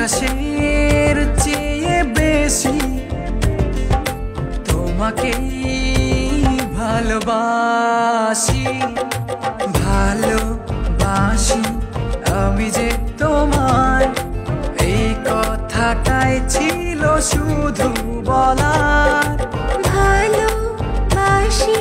আকাশের চেয়ে বেশি তোমাকেই ভালোবাসি, ভালোবাসি আমি যে তোমায়। এই কথাটাই ছিল শুধু বলার। ভালোবাসি